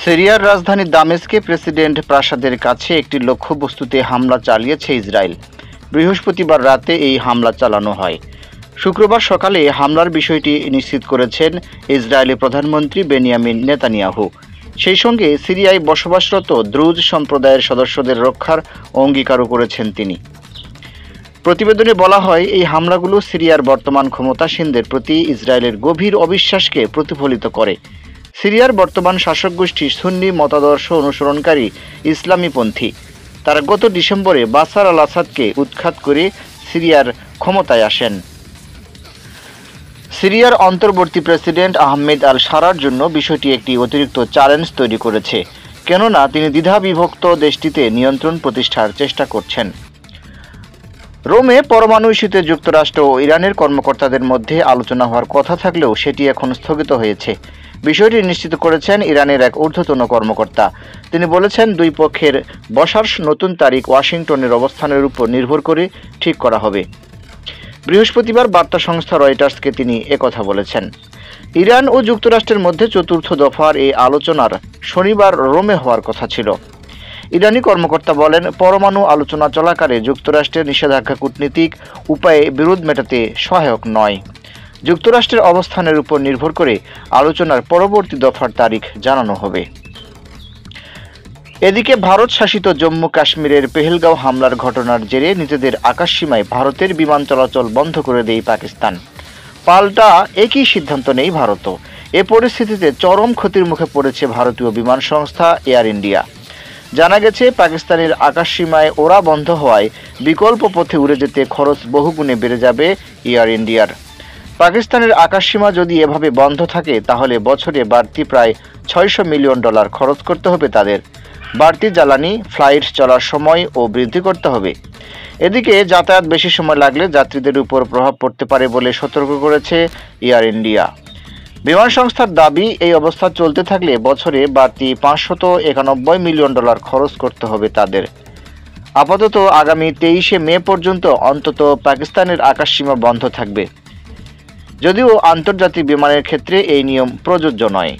সিরিয়ার রাজধানী দামেস্কে প্রেসিডেন্ট প্রাসাদের কাছে একটি লক্ষ্যবস্তুতে হামলা চালিয়েছে ইসরায়েল। বৃহস্পতিবার রাতে এই হামলা চালানো হয়। শুক্রবার সকালে হামলার বিষয়টি নিশ্চিত করেছেন ইসরায়েলি প্রধানমন্ত্রী বেনিয়ামিন নেতানিয়াহু। সেই সঙ্গে সিরিয়ায় বসবাসরত দ্রুজ সম্প্রদায়ের সদস্যদের রক্ষার অঙ্গীকারও করেছেন তিনি। প্রতিবেদনে বলা হয়, এই হামলাগুলো সিরিয়ার বর্তমান ক্ষমতাসীনদের প্রতি ইসরায়েলের গভীর অবিশ্বাসকে প্রতিফলিত করে। সিরিয়ার বর্তমান শাসক গোষ্ঠী সুন্নি মতাদর্শ অনুসরণকারী ইসলামীপন্থী। তারা গত ডিসেম্বরে বাশার আল আসাদকে উৎখাত করে সিরিয়ার ক্ষমতায় আসেন। সিরিয়ার অন্তর্বর্তী প্রেসিডেন্ট আহমেদ আল সারার জন্য বিষয়টি একটি অতিরিক্ত চ্যালেঞ্জ তৈরি করেছে, কেননা তিনি দ্বিধাবিভক্ত দেশটিতে নিয়ন্ত্রণ প্রতিষ্ঠার চেষ্টা করছেন। রোমে পরমাণু ইস্যুতে যুক্তরাষ্ট্র ও ইরানের কর্মকর্তাদের মধ্যে আলোচনা হওয়ার কথা থাকলেও সেটি এখন স্থগিত হয়েছে। বিষয়টি নিশ্চিত করেছেন ইরানের এক ঊর্ধ্বতন কর্মকর্তা। তিনি বলেছেন, দুই পক্ষের বসার নতুন তারিখ ওয়াশিংটনের অবস্থানের উপর নির্ভর করে ঠিক করা হবে। বৃহস্পতিবার বার্তা সংস্থা রয়টার্সকে তিনি একথা বলেছেন। ইরান ও যুক্তরাষ্ট্রের মধ্যে চতুর্থ দফার এই আলোচনার শনিবার রোমে হওয়ার কথা ছিল। ইরানি কর্মকর্তা বলেন, পরমাণু আলোচনা চলাকালে যুক্তরাষ্ট্রের নিষেধাজ্ঞা কূটনীতিক উপায়ে বিরোধ মেটাতে সহায়ক নয়। যুক্তরাষ্ট্রের অবস্থানের উপর নির্ভর করে আলোচনার পরবর্তী দফার তারিখ জানানো হবে। এদিকে ভারত শাসিত জম্মু কাশ্মীরের পেহেলগাঁও হামলার ঘটনার জেরে নিজেদের আকাশসীমায় ভারতের বিমান চলাচল বন্ধ করে দেয় পাকিস্তান। পাল্টা একই সিদ্ধান্ত নেই ভারতও। এ পরিস্থিতিতে চরম ক্ষতির মুখে পড়েছে ভারতীয় বিমান সংস্থা এয়ার ইন্ডিয়া। জানা গেছে, পাকিস্তানের আকাশসীমায় ওড়া বন্ধ হওয়ায় বিকল্প পথে উড়ে যেতে খরচ বহুগুণে বেড়ে যাবে এয়ার ইন্ডিয়ার। পাকিস্তানের আকাশসীমা যদি এভাবে বন্ধ থাকে, তাহলে বছরে বাড়তি প্রায় $600 মিলিয়ন খরচ করতে হবে তাদের। বাড়তি জ্বালানি, ফ্লাইট চলার সময় ও বৃদ্ধি করতে হবে। এদিকে যাতায়াত বেশি সময় লাগলে যাত্রীদের উপর প্রভাব পড়তে পারে বলে সতর্ক করেছে এয়ার ইন্ডিয়া। বিমান সংস্থার দাবি, এই অবস্থা চলতে থাকলে বছরে বাড়তি $591 মিলিয়ন খরচ করতে হবে তাদের। আপাতত আগামী 23শে মে পর্যন্ত অন্তত পাকিস্তানের আকাশসীমা বন্ধ থাকবে, যদিও আন্তর্জাতিক বিমানের ক্ষেত্রে এই নিয়ম প্রযোজ্য নয়।